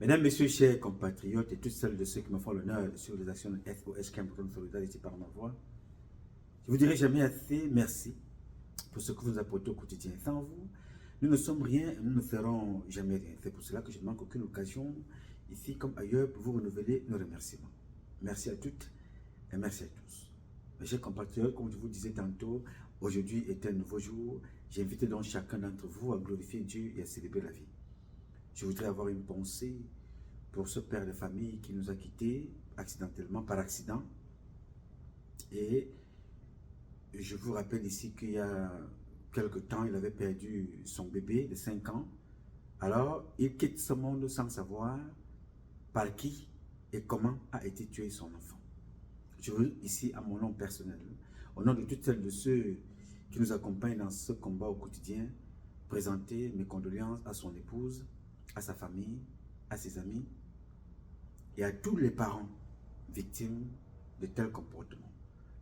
Mesdames, Messieurs, chers compatriotes et toutes celles de ceux qui me font l'honneur sur les actions de SOS Cameroun Solidarité par ma voix, je vous dirai jamais assez merci pour ce que vous apportez au quotidien. Sans vous, nous ne sommes rien, nous ne ferons jamais rien. C'est pour cela que je ne manque aucune occasion, ici comme ailleurs, pour vous renouveler nos remerciements. Merci à toutes et merci à tous. Mes chers compatriotes, comme je vous disais tantôt, aujourd'hui est un nouveau jour. J'invite donc chacun d'entre vous à glorifier Dieu et à célébrer la vie. Je voudrais avoir une pensée pour ce père de famille qui nous a quittés accidentellement, par accident. Et je vous rappelle ici qu'il y a quelque temps, il avait perdu son bébé de 5 ans. Alors, il quitte ce monde sans savoir par qui et comment a été tué son enfant. Je veux ici, à mon nom personnel, au nom de toutes celles de ceux qui nous accompagnent dans ce combat au quotidien, présenter mes condoléances à son épouse, à sa famille, à ses amis et à tous les parents victimes de tels comportements,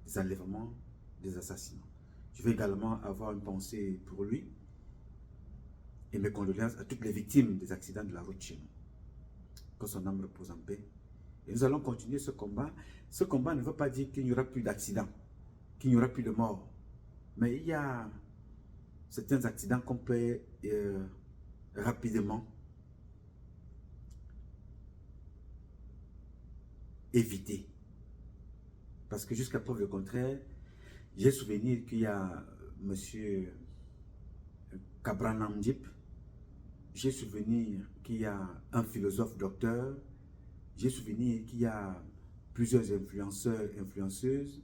des enlèvements, des assassinats. Je vais également avoir une pensée pour lui et mes condoléances à toutes les victimes des accidents de la route chez nous. Que son âme repose en paix. Et nous allons continuer ce combat. Ce combat ne veut pas dire qu'il n'y aura plus d'accidents, qu'il n'y aura plus de morts. Mais il y a certains accidents qu'on peut rapidement éviter. Parce que jusqu'à preuve du contraire, j'ai souvenir qu'il y a M. Kabran Djip, j'ai souvenir qu'il y a un philosophe docteur, j'ai souvenir qu'il y a plusieurs influenceurs, influenceuses,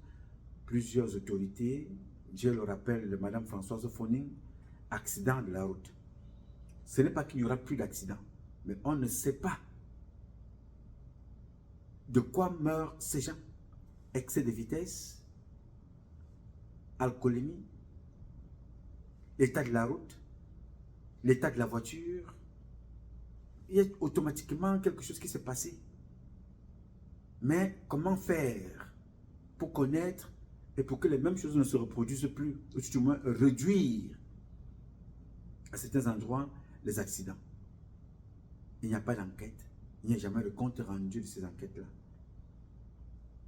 plusieurs autorités, je le rappelle, Madame Françoise Foning, accident de la route. Ce n'est pas qu'il n'y aura plus d'accidents, mais on ne sait pas de quoi meurent ces gens. Excès de vitesse, alcoolémie, l'état de la route, l'état de la voiture. Il y a automatiquement quelque chose qui s'est passé. Mais comment faire pour connaître et pour que les mêmes choses ne se reproduisent plus, ou du moins réduire à certains endroits les accidents? Il n'y a pas d'enquête, il n'y a jamais de compte rendu de ces enquêtes-là.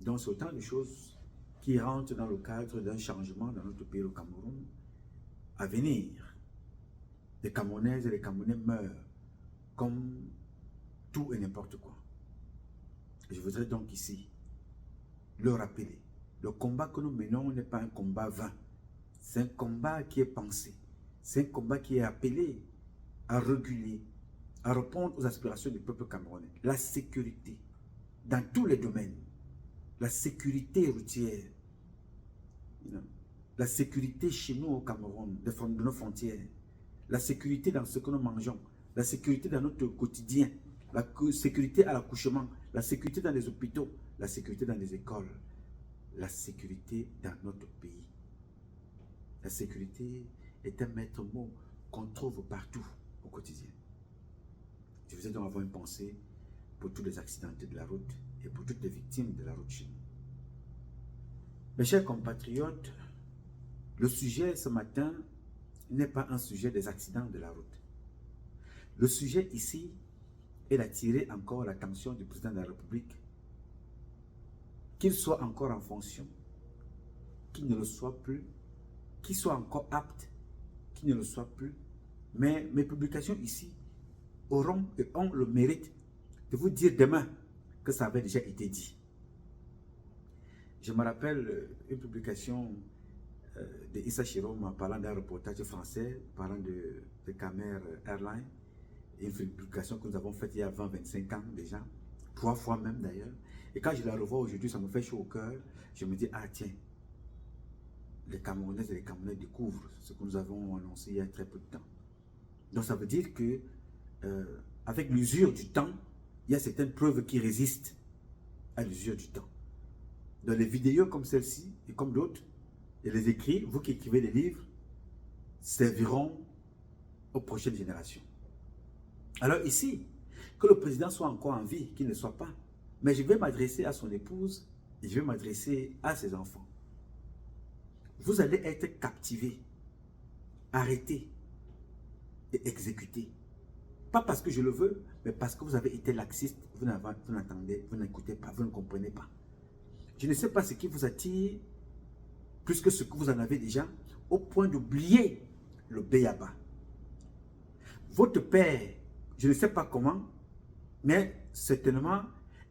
Donc c'est autant de choses qui rentrent dans le cadre d'un changement dans notre pays, au Cameroun, à venir. Les Camerounaises et les Camerounais meurent comme tout et n'importe quoi. Je voudrais donc ici le rappeler. Le combat que nous menons n'est pas un combat vain. C'est un combat qui est pensé. C'est un combat qui est appelé à réguler, à répondre aux aspirations du peuple camerounais. La sécurité, dans tous les domaines. La sécurité routière. La sécurité chez nous au Cameroun, de nos frontières. La sécurité dans ce que nous mangeons. La sécurité dans notre quotidien. La sécurité à l'accouchement. La sécurité dans les hôpitaux. La sécurité dans les écoles. La sécurité dans notre pays. La sécurité est un maître mot qu'on trouve partout au quotidien. Je vous ai donc avoir une pensée pour tous les accidentés de la route et pour toutes les victimes de la route chez nous. Mes chers compatriotes, le sujet ce matin n'est pas un sujet des accidents de la route. Le sujet ici est d'attirer encore l'attention du président de la République, qu'il soit encore en fonction, qu'il ne le soit plus, qu'il soit encore apte, qu'il ne le soit plus. Mais mes publications ici auront et ont le mérite de vous dire demain que ça avait déjà été dit. Je me rappelle une publication de Issa Chiroma parlant d'un reportage français, parlant de Khmer Airlines, une publication que nous avons faite il y a 20-25 ans déjà, 3 fois même d'ailleurs. Et quand je la revois aujourd'hui, ça me fait chaud au cœur. Je me dis, ah tiens, les Camerounaises et les Camerounais découvrent ce que nous avons annoncé il y a très peu de temps. Donc ça veut dire que avec l'usure du temps, il y a certaines preuves qui résistent à l'usure du temps. Dans les vidéos comme celle-ci et comme d'autres, et les écrits, vous qui écrivez des livres, serviront aux prochaines générations. Alors ici, que le président soit encore en vie, qu'il ne soit pas, mais je vais m'adresser à son épouse et je vais m'adresser à ses enfants. Vous allez être captivés, arrêtés et exécutés Pas parce que je le veux, mais parce que vous avez été laxiste, vous n'entendez, vous n'écoutez pas, vous ne comprenez pas. Je ne sais pas ce qui vous attire plus que ce que vous en avez déjà, au point d'oublier le béaba. Votre père, je ne sais pas comment, mais certainement,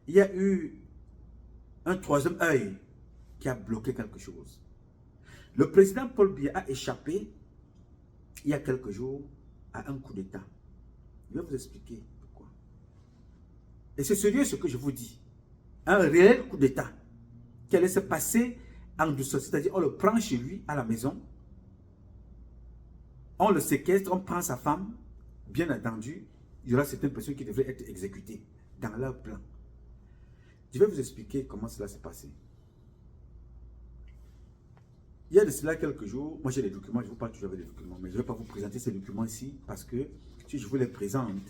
il y a eu un troisième œil qui a bloqué quelque chose. Le président Paul Biya a échappé, il y a quelques jours, à un coup d'État. Je vais vous expliquer pourquoi. Et c'est sérieux ce que je vous dis. Un réel coup d'État qui allait se passer en dessous. C'est-à-dire, on le prend chez lui, à la maison. On le séquestre, on prend sa femme. Bien entendu, il y aura certaines personnes qui devraient être exécutées dans leur plan. Je vais vous expliquer comment cela s'est passé. Il y a de cela quelques jours, moi j'ai des documents, je vous parle toujours avec des documents, mais je ne vais pas vous présenter ces documents ici parce que si je vous les présente,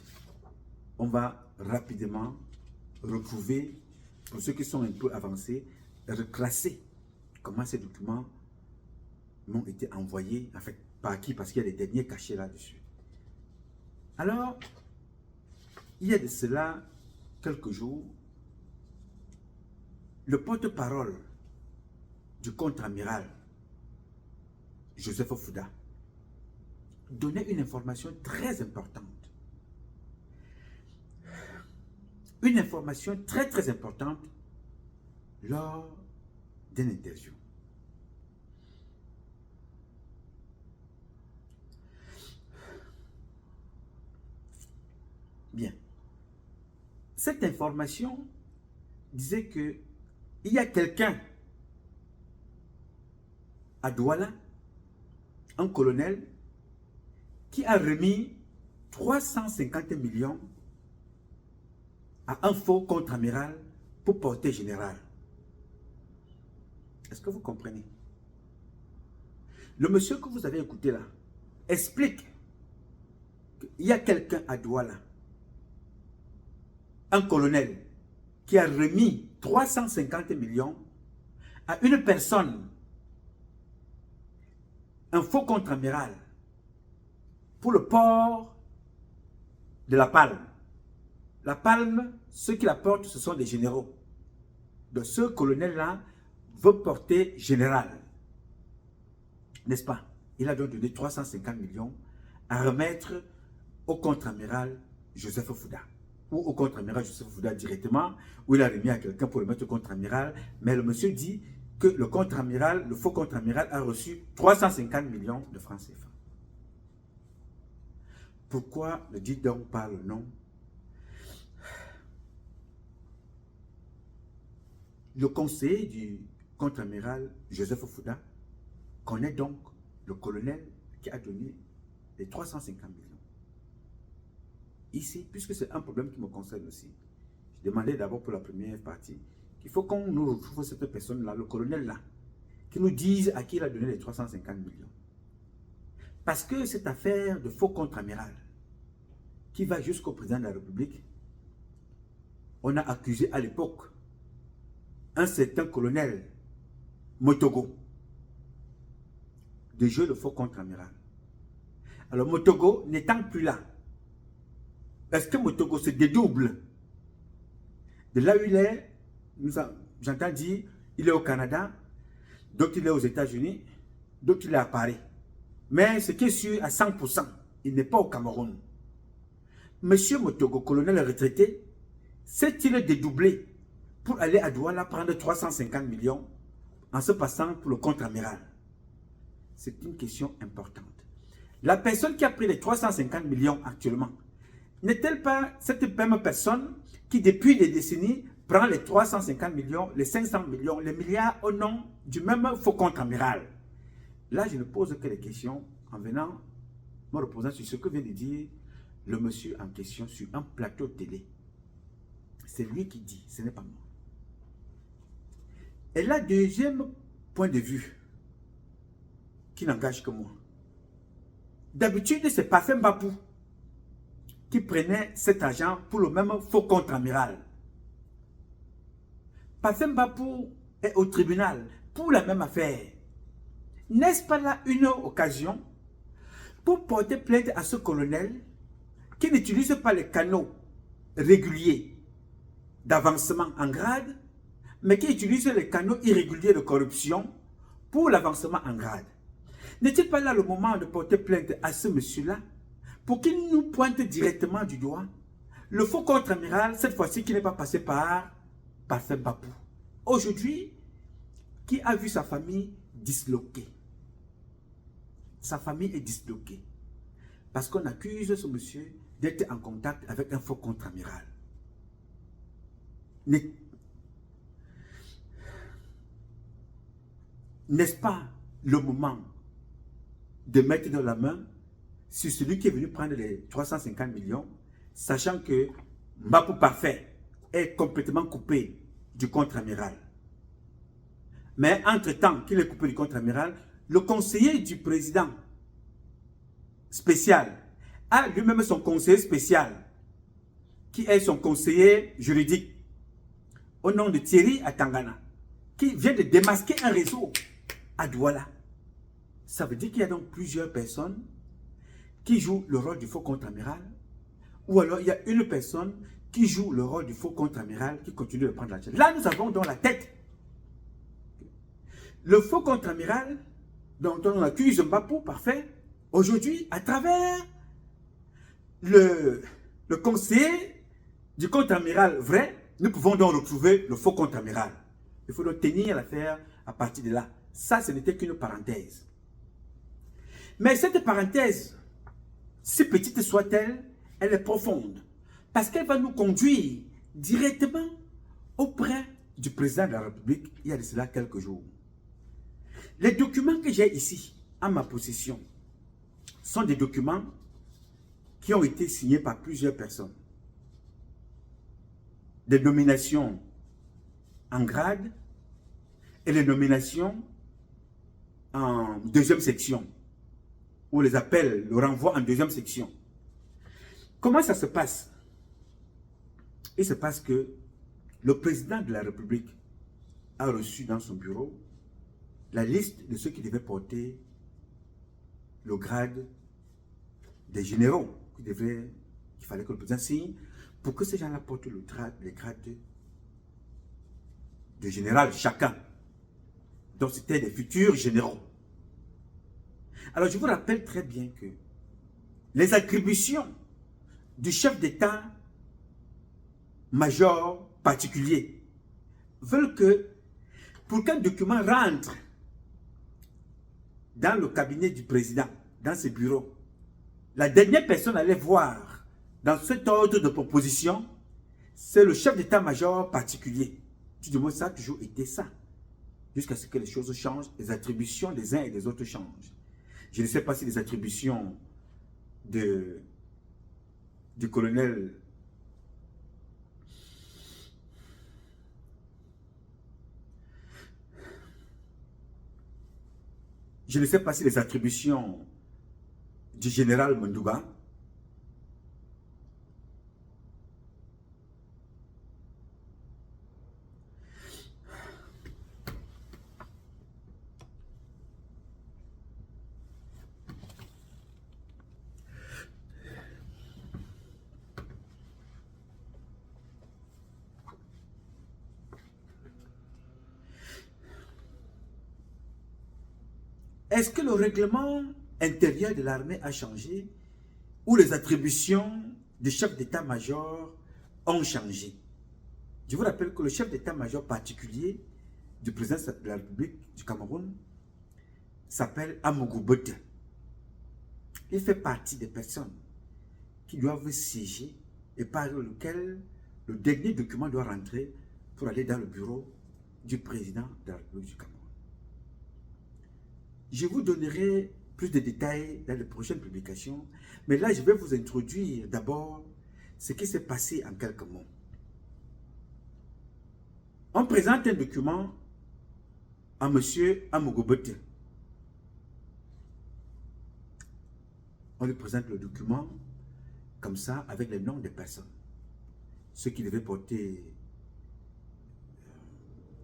on va rapidement retrouver, pour ceux qui sont un peu avancés, reclasser comment ces documents m'ont été envoyés, en fait, par qui, parce qu'il y a des derniers cachés là-dessus. Alors, il y a de cela quelques jours, le porte-parole du contre-amiral Joseph Fouda donnait une information très importante. Une information très importante lors d'une interview. Bien. Cette information disait que il y a quelqu'un à Douala, un colonel, qui a remis 350 millions à un faux contre-amiral pour porter général. Est-ce que vous comprenez? Le monsieur que vous avez écouté là explique qu'il y a quelqu'un à Douala, un colonel, qui a remis 350 millions à une personne, un faux contre-amiral, pour le port de la Palme. La Palme, ceux qui la portent, ce sont des généraux. Donc ce colonel-là veut porter général. N'est-ce pas? Il a donc donné 350 millions à remettre au contre-amiral Joseph Fouda. Ou au contre-amiral Joseph Fouda directement, ou il a remis à quelqu'un pour le mettre au contre-amiral. Mais le monsieur dit que le contre-amiral, le faux contre-amiral a reçu 350 millions de francs CFA. Pourquoi ne dit donc pas le nom? Le conseiller du contre-amiral Joseph Fouda connaît donc le colonel qui a donné les 350 millions. Ici, puisque c'est un problème qui me concerne aussi, je demandais d'abord pour la première partie qu'il faut qu'on nous retrouve cette personne-là, le colonel-là, qui nous dise à qui il a donné les 350 millions. Parce que cette affaire de faux contre-amiral, qui va jusqu'au président de la République, on a accusé à l'époque un certain colonel Motogo de jouer le faux contre-amiral. Alors Motogo n'étant plus là, est-ce que Motogo se dédouble? De là où il est, j'entends dire, il est au Canada, d'autres il est aux États-Unis, d'autres il est à Paris. Mais ce qui est sûr à 100%, il n'est pas au Cameroun. Monsieur Motogo, colonel retraité, s'est-il dédoublé pour aller à Douala prendre 350 millions en se passant pour le contre-amiral? C'est une question importante. La personne qui a pris les 350 millions actuellement, n'est-elle pas cette même personne qui depuis des décennies prend les 350 millions, les 500 millions, les milliards au nom du même faux contre-amiral? Là, je ne pose que des questions en venant me reposant sur ce que vient de dire le monsieur en question sur un plateau télé. C'est lui qui dit, ce n'est pas moi. Et là, deuxième point de vue qui n'engage que moi. D'habitude, c'est Parfait Mbapou qui prenait cet argent pour le même faux contre-amiral. Parfait Mbapou est au tribunal pour la même affaire. N'est-ce pas là une occasion pour porter plainte à ce colonel qui n'utilise pas les canaux réguliers d'avancement en grade, mais qui utilise les canaux irréguliers de corruption pour l'avancement en grade. N'est-il pas là le moment de porter plainte à ce monsieur-là pour qu'il nous pointe directement du doigt le faux contre-amiral, cette fois-ci qui n'est pas passé par Parfait Bapou. Aujourd'hui, qui a vu sa famille disloquée. Sa famille est disloquée. Parce qu'on accuse ce monsieur d'être en contact avec un faux contre-amiral. N'est-ce pas le moment de mettre dans la main sur celui qui est venu prendre les 350 millions, sachant que Bapou Parfait est complètement coupé du contre-amiral. Mais entre-temps qu'il est coupé du contre-amiral, le conseiller du président spécial a lui-même son conseiller spécial, qui est son conseiller juridique, au nom de Thierry Atangana, qui vient de démasquer un réseau à Douala. Ça veut dire qu'il y a donc plusieurs personnes qui jouent le rôle du faux contre-amiral, ou alors il y a une personne qui joue le rôle du faux contre-amiral qui continue de prendre l'argent. Là, nous avons dans la tête le faux contre-amiral dont on accuse Bapou Parfait aujourd'hui à travers le conseiller du contre-amiral vrai. Nous pouvons donc retrouver le faux contre-amiral. Il faut donc tenir l'affaire à partir de là. Ça, ce n'était qu'une parenthèse. Mais cette parenthèse, si petite soit-elle, elle est profonde. Parce qu'elle va nous conduire directement auprès du président de la République il y a de cela quelques jours. Les documents que j'ai ici, à ma possession, sont des documents qui ont été signés par plusieurs personnes. Des nominations en grade et les nominations en deuxième section, ou les appels, le renvoi en deuxième section. Comment ça se passe? Il se passe que le président de la République a reçu dans son bureau la liste de ceux qui devaient porter le grade des généraux qu'il fallait que le président signe pour que ces gens-là portent les grades de général chacun. Donc c'était des futurs généraux. Alors je vous rappelle très bien que les attributions du chef d'état-major particulier veulent que pour qu'un document rentre dans le cabinet du président, dans ses bureaux, la dernière personne à aller voir dans cet ordre de proposition, c'est le chef d'état-major particulier. Du moins, ça a toujours été ça. Jusqu'à ce que les choses changent, les attributions des uns et des autres changent. Je ne sais pas si les attributions du colonel du général Mondouga est-ce que le règlement intérieur de l'armée a changé ou les attributions des chefs d'état-major ont changé? Je vous rappelle que le chef d'état-major particulier du président de la République du Cameroun s'appelle Amougou Bote. Il fait partie des personnes qui doivent siéger et par lequel le dernier document doit rentrer pour aller dans le bureau du président de la République du Cameroun. Je vous donnerai plus de détails dans les prochaines publications, mais là je vais vous introduire d'abord ce qui s'est passé en quelques mots. On présente un document à M. Amougou Bote. On lui présente le document comme ça avec les noms des personnes. Ceux qui devaient porter,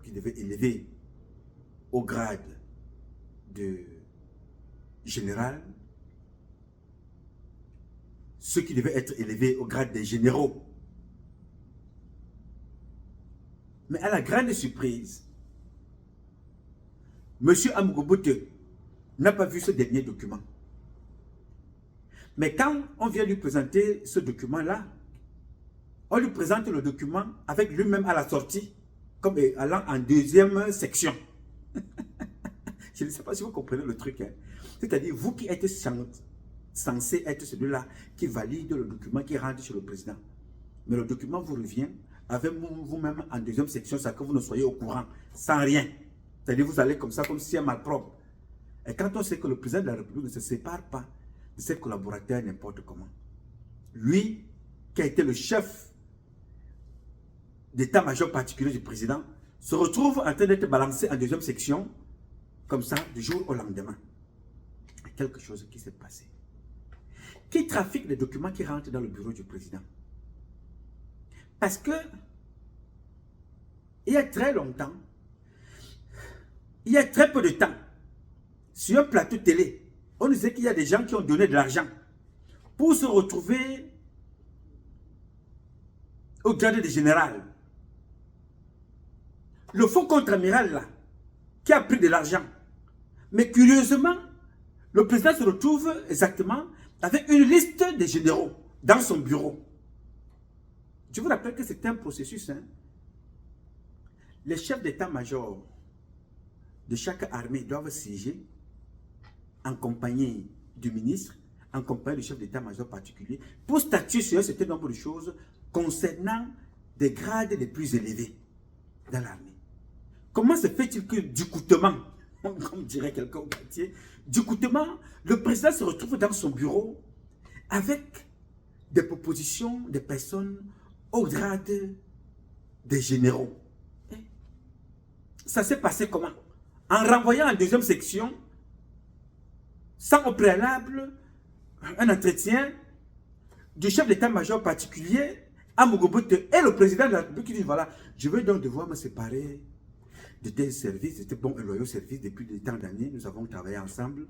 qui devaient élever au grade de général, ceux qui devaient être élevés au grade des généraux. Mais à la grande surprise, M. Amougou-Boute n'a pas vu ce dernier document. Mais quand on vient lui présenter ce document-là, on lui présente le document avec lui-même à la sortie, comme allant en deuxième section. Je ne sais pas si vous comprenez le truc. Hein. C'est-à-dire, vous qui êtes censé être celui-là qui valide le document qui rentre chez le président. Mais le document vous revient avec vous-même en deuxième section, c'est que vous ne soyez au courant, sans rien. C'est-à-dire, vous allez comme ça, comme si un malpropre. Et quand on sait que le président de la République ne se sépare pas de ses collaborateurs n'importe comment, lui, qui a été le chef d'état-major particulier du président, se retrouve en train d'être balancé en deuxième section, comme ça, du jour au lendemain. Il y a quelque chose qui s'est passé. Qui trafique les documents qui rentrent dans le bureau du président? Parce que, il y a très longtemps, il y a très peu de temps, sur un plateau télé, on disait qu'il y a des gens qui ont donné de l'argent pour se retrouver au grade de général. Le faux contre-amiral là, qui a pris de l'argent. Mais curieusement, le président se retrouve exactement avec une liste des généraux dans son bureau. Je vous rappelle que c'est un processus. Hein. Les chefs d'état-major de chaque armée doivent siéger en compagnie du ministre, en compagnie du chef d'état-major particulier, pour statuer sur un certain nombre de choses concernant des grades les plus élevés dans l'armée. Comment se fait-il que du coutement, comme dirait quelqu'un au quartier, du coutement, le président se retrouve dans son bureau avec des propositions des personnes au grade des généraux? Ça s'est passé comment? En renvoyant en deuxième section, sans au préalable, un entretien du chef d'état-major particulier, Amougou-Boute, et le président de la République qui dit, voilà, je vais donc devoir me séparer de tes services, de tes bons et loyaux services depuis des temps d'années. Nous avons travaillé ensemble.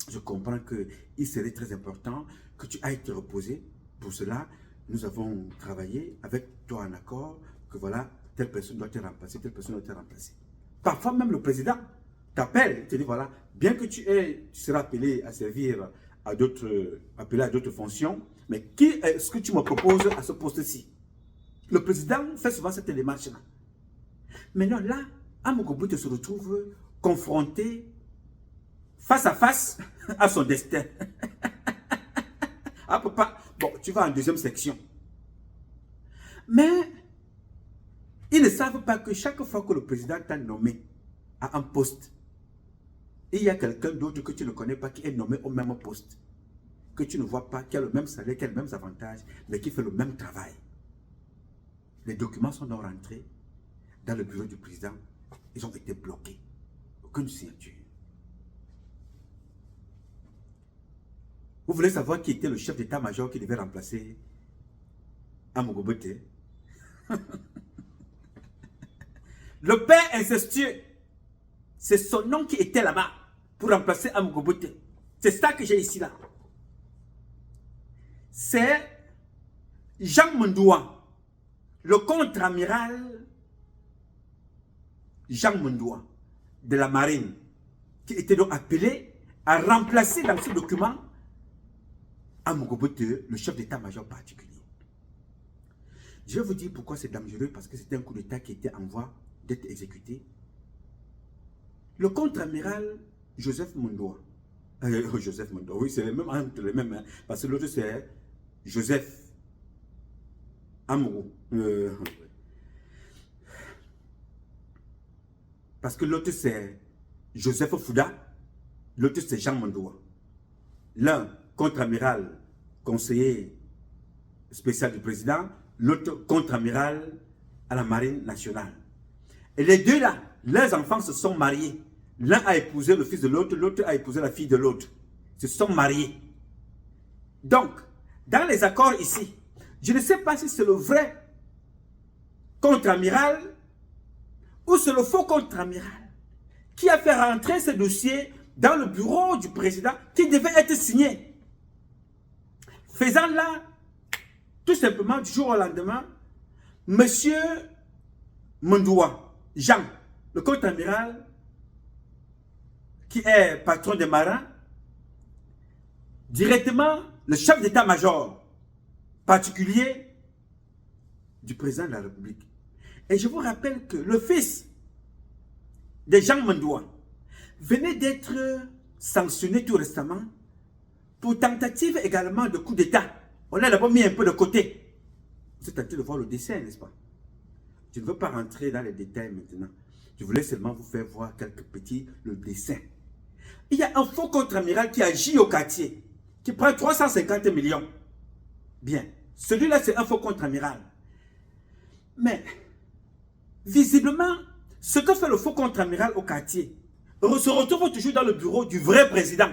Je comprends qu'il serait très important que tu ailles te reposer. Pour cela, nous avons travaillé avec toi en accord que voilà, telle personne doit te remplacer, telle personne doit te remplacer. Parfois même le président t'appelle, te dit voilà, bien que tu seras appelé à servir à d'autres fonctions, mais qui est-ce que tu me proposes à ce poste-ci? Le président fait souvent cette démarche-là. Maintenant là, Amougou-Boute se retrouve confronté face à face à son destin. Ah papa, bon, tu vas en deuxième section. Mais ils ne savent pas que chaque fois que le président t'a nommé à un poste, il y a quelqu'un d'autre que tu ne connais pas qui est nommé au même poste, que tu ne vois pas, qui a le même salaire, qui a les mêmes avantages, mais qui fait le même travail. Les documents sont donc rentrés dans le bureau du président. Ils ont été bloqués. Aucune signature. Vous voulez savoir qui était le chef d'état-major qui devait remplacer Amougou-Boute? Le père incestueux, c'est son nom qui était là-bas pour remplacer Amougou-Boute. C'est ça que j'ai ici là. C'est Jean Mundoua, le contre-amiral Jean Mundoua de la marine, qui était donc appelé à remplacer dans ce document Amougou-Boute, le chef d'état-major particulier. Je vais vous dire pourquoi c'est dangereux, parce que c'était un coup d'état qui était en voie d'être exécuté. Le contre-amiral Joseph Mundoua, Joseph Mundoua, oui, c'est entre les mêmes, hein, parce que l'autre c'est Joseph Amougou. Parce que l'autre c'est Joseph Fouda, l'autre c'est Jean Mundoua. L'un contre-amiral, conseiller spécial du président, l'autre contre-amiral à la marine nationale. Et les deux là, leurs enfants se sont mariés. L'un a épousé le fils de l'autre, l'autre a épousé la fille de l'autre. Ils se sont mariés. Donc, dans les accords ici, je ne sais pas si c'est le vrai contre-amiral ou c'est le faux contre-amiral qui a fait rentrer ce dossier dans le bureau du président qui devait être signé. Faisant là, tout simplement, du jour au lendemain, Monsieur Mondoua, Jean, le contre-amiral, qui est patron des marins, directement le chef d'état-major particulier du président de la République. Et je vous rappelle que le fils de Jean Mondoua venait d'être sanctionné tout récemment pour tentative également de coup d'état. On l'a d'abord mis un peu de côté. Vous êtes tenté de voir le dessin, n'est-ce pas? Je ne veux pas rentrer dans les détails maintenant. Je voulais seulement vous faire voir quelques petits, le dessin. Il y a un faux contre-amiral qui agit au quartier, qui prend 350 millions. Bien, celui-là c'est un faux contre-amiral. Mais, visiblement, ce que fait le faux contre-amiral au quartier se retrouve toujours dans le bureau du vrai président.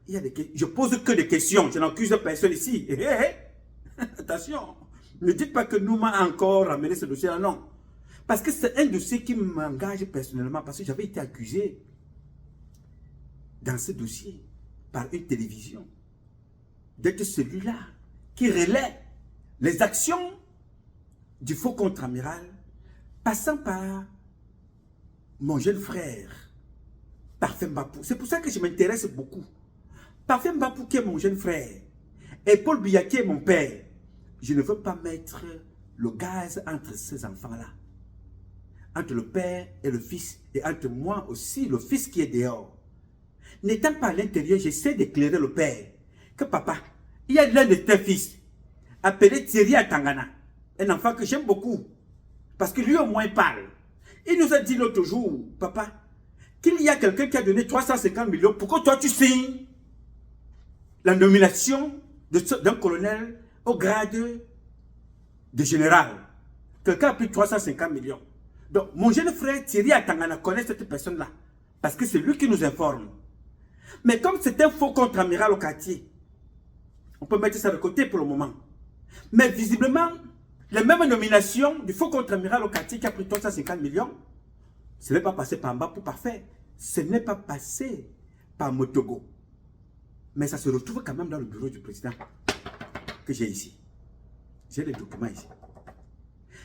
Je pose que des questions, je n'accuse personne ici. Attention, ne dites pas que nous m'a encore ramené ce dossier-là, non. Parce que c'est un dossier qui m'engage personnellement, parce que j'avais été accusé dans ce dossier par une télévision d'être celui-là qui relaie les actions du faux contre-amiral, passant par mon jeune frère, Parfait Mbapou. C'est pour ça que je m'intéresse beaucoup. Parfait Mbapou qui est mon jeune frère, et Paul Biya qui est mon père. Je ne veux pas mettre le gaz entre ces enfants-là. Entre le père et le fils, et entre moi aussi, le fils qui est dehors. N'étant pas à l'intérieur, j'essaie d'éclairer le père. Que papa, il y a l'un de tes fils, appelé Thierry Atangana, un enfant que j'aime beaucoup, parce que lui au moins parle. Il nous a dit l'autre jour, papa, qu'il y a quelqu'un qui a donné 350 millions, pourquoi toi tu signes la nomination d'un colonel au grade de général? Quelqu'un a pris 350 millions. Donc, mon jeune frère Thierry Atangana connaît cette personne-là, parce que c'est lui qui nous informe. Mais comme c'est un faux contre-amiral au quartier, on peut mettre ça de côté pour le moment. Mais visiblement, les mêmes nominations du faux contre-amiral au quartier qui a pris 350 millions, ce n'est pas passé par Mbapou Parfait, ce n'est pas passé par Motogo. Mais ça se retrouve quand même dans le bureau du président que j'ai ici. J'ai les documents ici.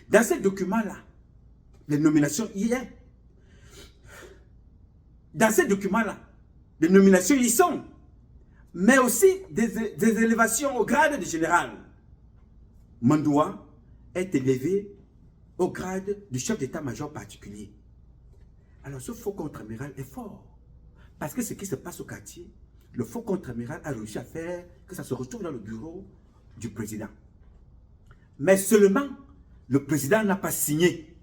Dans ces documents-là, les nominations y est. Dans ces documents-là, les nominations y sont. Mais aussi des élévations au grade de général. Mondoua est élevé au grade du chef d'état-major particulier. Alors ce faux contre-amiral est fort. Parce que ce qui se passe au quartier, le faux contre-amiral a réussi à faire que ça se retrouve dans le bureau du président. Mais seulement, le président n'a pas signé.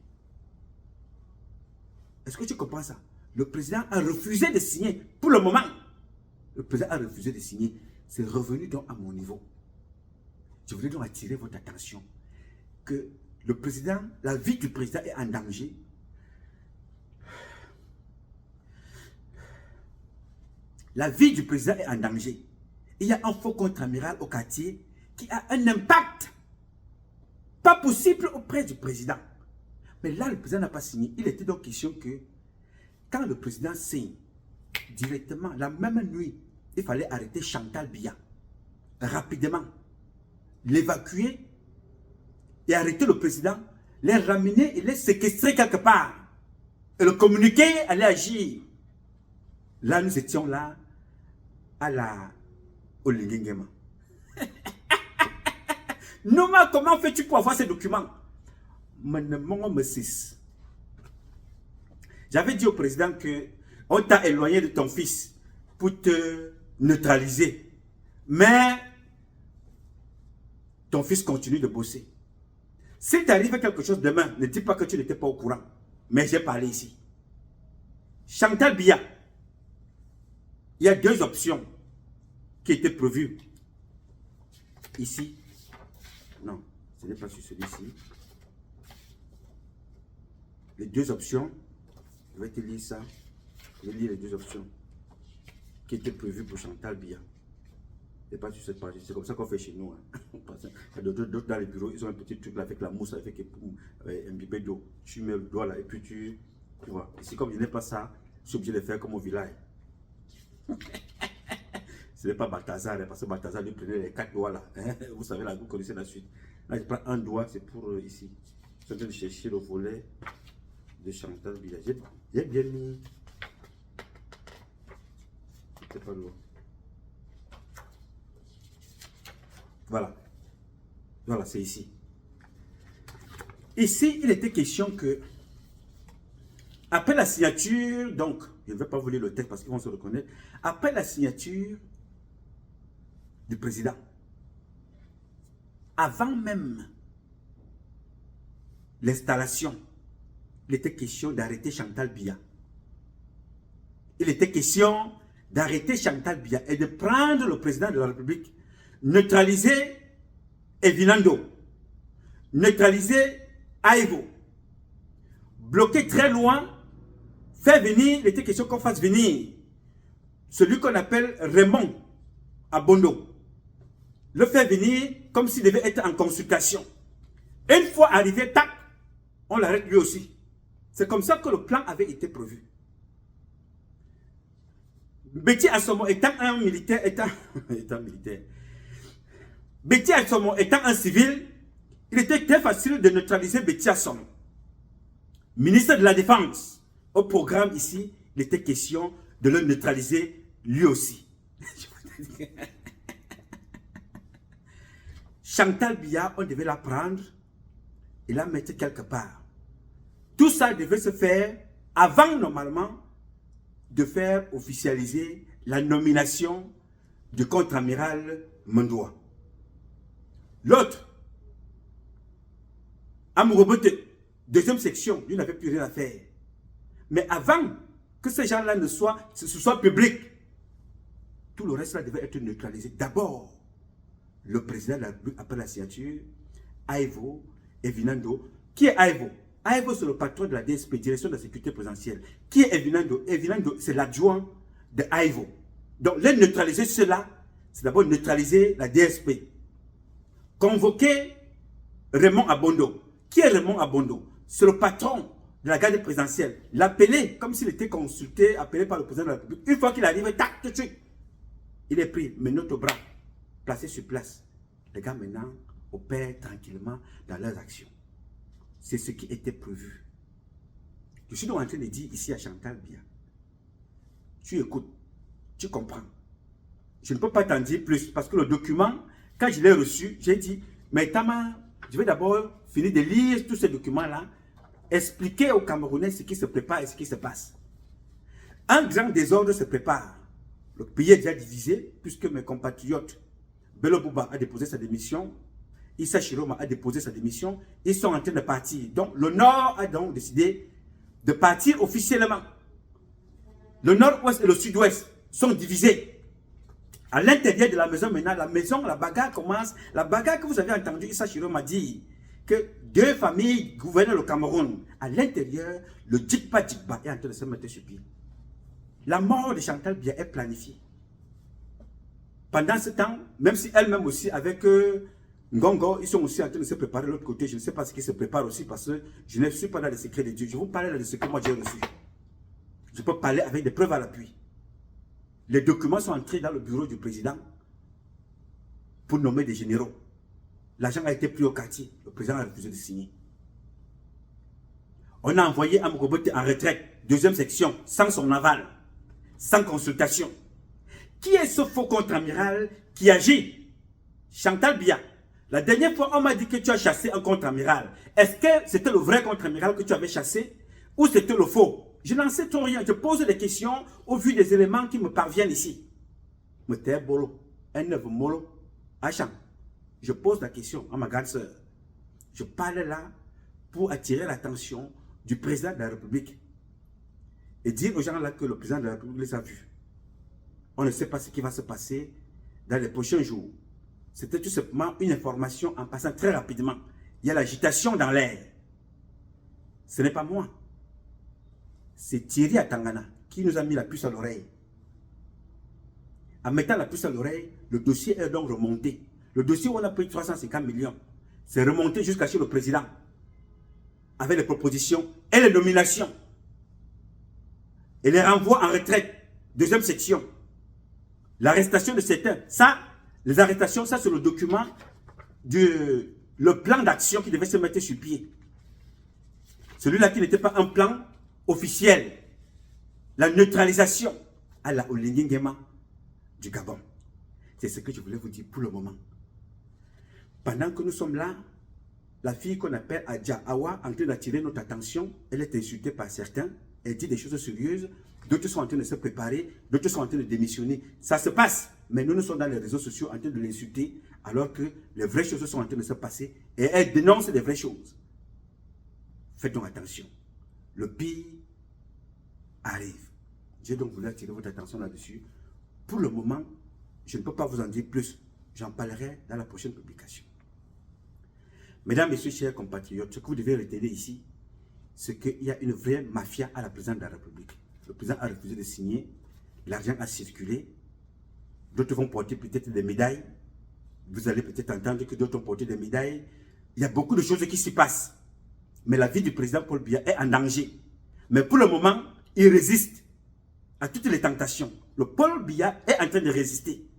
Est-ce que tu comprends ça? Le président a refusé de signer pour le moment. Le président a refusé de signer. C'est revenu donc à mon niveau. Je voulais donc attirer votre attention que le président, la vie du président est en danger. La vie du président est en danger. Il y a un faux contre-amiral au quartier qui a un impact pas possible auprès du président. Mais là, le président n'a pas signé. Il était donc question que quand le président signe directement, la même nuit, il fallait arrêter Chantal Biya rapidement, l'évacuer et arrêter le président, les ramener et les séquestrer quelque part. Et le communiqué allait agir. Là, nous étions là au Lingengema. Nouma, comment fais-tu pour avoir ces documents? J'avais dit au président que on t'a éloigné de ton fils pour te neutraliser. Mais ton fils continue de bosser. Si t'arrive quelque chose demain, ne dis pas que tu n'étais pas au courant. Mais j'ai parlé ici. Chantal Biya, il y a deux options qui étaient prévues. Ici. Non, ce n'est pas sur celui-ci. Les deux options, je vais te lire ça. Je vais lire les deux options qui étaient prévues pour Chantal Biya. Ce n'est pas sur cette page. C'est comme ça qu'on fait chez nous. Hein. D'autres dans les bureaux, ils ont un petit truc là avec la mousse, avec un bibet d'eau. Tu mets le doigt là et puis tu vois. Ici, comme je n'ai pas ça, je suis obligé de faire comme au village. Ce n'est pas Balthazar, parce que Balthazar lui prenait les 4 doigts là. Hein? Vous savez, là, vous connaissez la suite. Là, je prends un doigt, c'est pour ici. Je suis en train de chercher le volet de Chantal Biya. J'ai bien mis. C'est pas loin. Voilà. Voilà, c'est ici. Ici, il était question que, après la signature, donc, je ne vais pas vous lire le texte parce qu'ils vont se reconnaître, après la signature du président, avant même l'installation, il était question d'arrêter Chantal Biya. Il était question d'arrêter Chantal Biya et de prendre le président de la République, neutraliser Evinando, neutraliser Aïvo, bloquer très loin, faire venir, il était question qu'on fasse venir celui qu'on appelle Raymond Abondo, le faire venir comme s'il devait être en consultation. Une fois arrivé, tac, on l'arrête lui aussi. C'est comme ça que le plan avait été prévu. Betty Assomo étant un militaire, Betty Assomo étant un civil, il était très facile de neutraliser Betty Assomo. Ministre de la Défense, au programme ici, il était question de le neutraliser lui aussi. Chantal Biya, on devait la prendre et la mettre quelque part. Tout ça devait se faire avant, normalement, de faire officialiser la nomination du contre-amiral Mondoua. L'autre, Amourobote, deuxième section, lui n'avait plus rien à faire. Mais avant que ces gens-là ne soient, ce soit public, tout le reste là devait être neutralisé. D'abord, le président de la République, après la signature, Aïvo, Evinando. Qui est Aïvo? Aïvo, c'est le patron de la DSP, Direction de la Sécurité Présidentielle. Qui est Evinando? Evinando, c'est l'adjoint de Aïvo. Donc, les neutraliser cela, c'est d'abord neutraliser la DSP. Convoquer Raymond Abondo. Qui est Raymond Abondo? C'est le patron de la garde présidentielle. L'appeler comme s'il était consulté, appelé par le président de la République. Une fois qu'il arrive, tac, tout de suite, il est pris, menottes au bras, placé sur place. Les gars maintenant opèrent tranquillement dans leurs actions. C'est ce qui était prévu. Je suis donc en train de dire ici à Chantal Biya, tu écoutes, tu comprends. Je ne peux pas t'en dire plus parce que le document, quand je l'ai reçu, j'ai dit, mais Tama, je vais d'abord finir de lire tous ces documents-là, expliquer aux Camerounais ce qui se prépare et ce qui se passe. Un grand désordre se prépare. Le pays est déjà divisé puisque mes compatriotes, Bello Bouba a déposé sa démission, Issa Chiroma a déposé sa démission, ils sont en train de partir. Donc le Nord a donc décidé de partir officiellement. Le Nord-Ouest et le Sud-Ouest sont divisés. À l'intérieur de la maison maintenant, la bagarre commence. La bagarre que vous avez entendu, Issa Chiroma dit que deux familles gouvernent le Cameroun. À l'intérieur, le Djikpa Djikpa est en train de se mettre sur pied. La mort de Chantal Biya est planifiée. Pendant ce temps, même si elle-même aussi avec Ngongo, ils sont aussi en train de se préparer de l'autre côté. Je ne sais pas ce qui se prépare aussi parce que je ne suis pas dans les secrets de Dieu. Je vous parle de ce que moi j'ai reçu. Je peux parler avec des preuves à l'appui. Les documents sont entrés dans le bureau du président pour nommer des généraux. L'argent a été pris au quartier. Le président a refusé de signer. On a envoyé Amourobote en retraite, deuxième section, sans son aval, sans consultation. Qui est ce faux contre-amiral qui agit? Chantal Biya. La dernière fois, on m'a dit que tu as chassé un contre-amiral. Est-ce que c'était le vrai contre-amiral que tu avais chassé ou c'était le faux? Je n'en sais trop rien. Je pose des questions au vu des éléments qui me parviennent ici. Je pose la question à ma grande soeur. Je parle là pour attirer l'attention du président de la République et dire aux gens là que le président de la République les a vus. On ne sait pas ce qui va se passer dans les prochains jours. C'était tout simplement une information en passant très rapidement. Il y a l'agitation dans l'air. Ce n'est pas moi. C'est Thierry Atangana qui nous a mis la puce à l'oreille. En mettant la puce à l'oreille, le dossier est donc remonté. Le dossier où on a pris 350 millions, c'est remonté jusqu'à chez le président. Avec les propositions et les nominations. Et les renvois en retraite. Deuxième section. l'arrestation de certains. Ça, les arrestations, ça c'est le document, le plan d'action qui devait se mettre sur pied. Celui-là qui n'était pas un plan officiel. La neutralisation à la Olingue Nguema du Gabon. C'est ce que je voulais vous dire pour le moment. Pendant que nous sommes là, la fille qu'on appelle Adja Awa, en train d'attirer notre attention, elle est insultée par certains, elle dit des choses sérieuses, d'autres sont en train de se préparer, d'autres sont en train de démissionner. Ça se passe, mais nous sommes dans les réseaux sociaux en train de l'insulter, alors que les vraies choses sont en train de se passer, et elle dénonce des vraies choses. Faites donc attention. Le pire arrive. J'ai donc voulu attirer votre attention là-dessus. Pour le moment, je ne peux pas vous en dire plus. J'en parlerai dans la prochaine publication. Mesdames, Messieurs, chers compatriotes, ce que vous devez retenir ici, c'est qu'il y a une vraie mafia à la présidence de la République. Le président a refusé de signer, l'argent a circulé, d'autres vont porter peut-être des médailles, vous allez peut-être entendre que d'autres ont porté des médailles. Il y a beaucoup de choses qui s'y passent. Mais la vie du président Paul Biya est en danger. Mais pour le moment, il résiste à toutes les tentations. Le Paul Biya est en train de résister.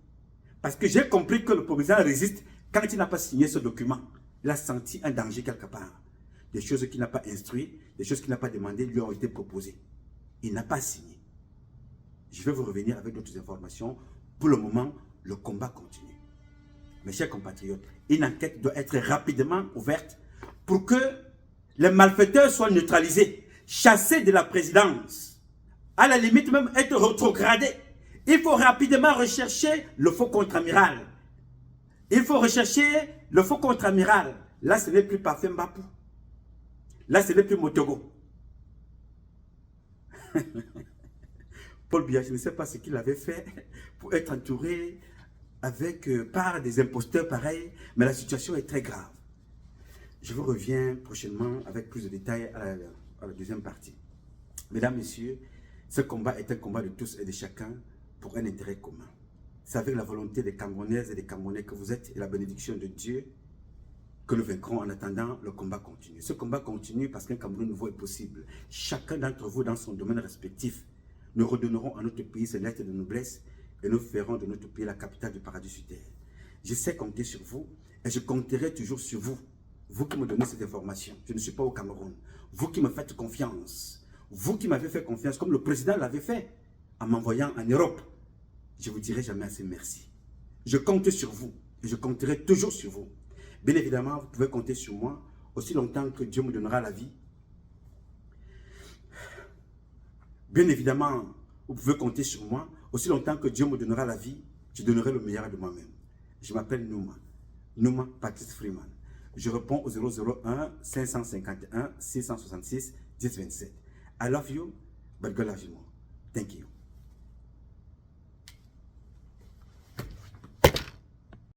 Parce que j'ai compris que le président résiste quand il n'a pas signé ce document. Il a senti un danger quelque part. Des choses qu'il n'a pas instruites, des choses qu'il n'a pas demandées lui ont été proposées. Il n'a pas signé. Je vais vous revenir avec d'autres informations. Pour le moment, le combat continue. Mes chers compatriotes, une enquête doit être rapidement ouverte pour que les malfaiteurs soient neutralisés, chassés de la présidence, à la limite même être rétrogradés. Il faut rapidement rechercher le faux contre-amiral. Il faut rechercher le faux contre-amiral. Là, ce n'est plus Parfait Mbapou. Là, ce n'est plus Motogo. Paul Biya, je ne sais pas ce qu'il avait fait pour être entouré par des imposteurs pareils, mais la situation est très grave. Je vous reviens prochainement avec plus de détails à la deuxième partie. Mesdames, Messieurs, ce combat est un combat de tous et de chacun pour un intérêt commun. C'est avec la volonté des Camerounaises et des Camerounais que vous êtes et la bénédiction de Dieu que nous vaincrons. En attendant, le combat continue. Ce combat continue parce qu'un Cameroun nouveau est possible. Chacun d'entre vous dans son domaine respectif, nous redonnerons à notre pays ses lettres de noblesse et nous ferons de notre pays la capitale du paradis sur terre. Je sais compter sur vous et je compterai toujours sur vous. Vous qui me donnez cette information. Je ne suis pas au Cameroun. Vous qui me faites confiance. Vous qui m'avez fait confiance comme le président l'avait fait en m'envoyant en Europe. Je vous dirai jamais assez merci. Je compte sur vous et je compterai toujours sur vous. Bien évidemment, vous pouvez compter sur moi aussi longtemps que Dieu me donnera la vie. Bien évidemment, vous pouvez compter sur moi aussi longtemps que Dieu me donnera la vie. Je donnerai le meilleur de moi-même. Je m'appelle Nouma. Nouma Patrice Freeman. Je réponds au 001 551 666 1027. I love you, but God loves you more. Thank you.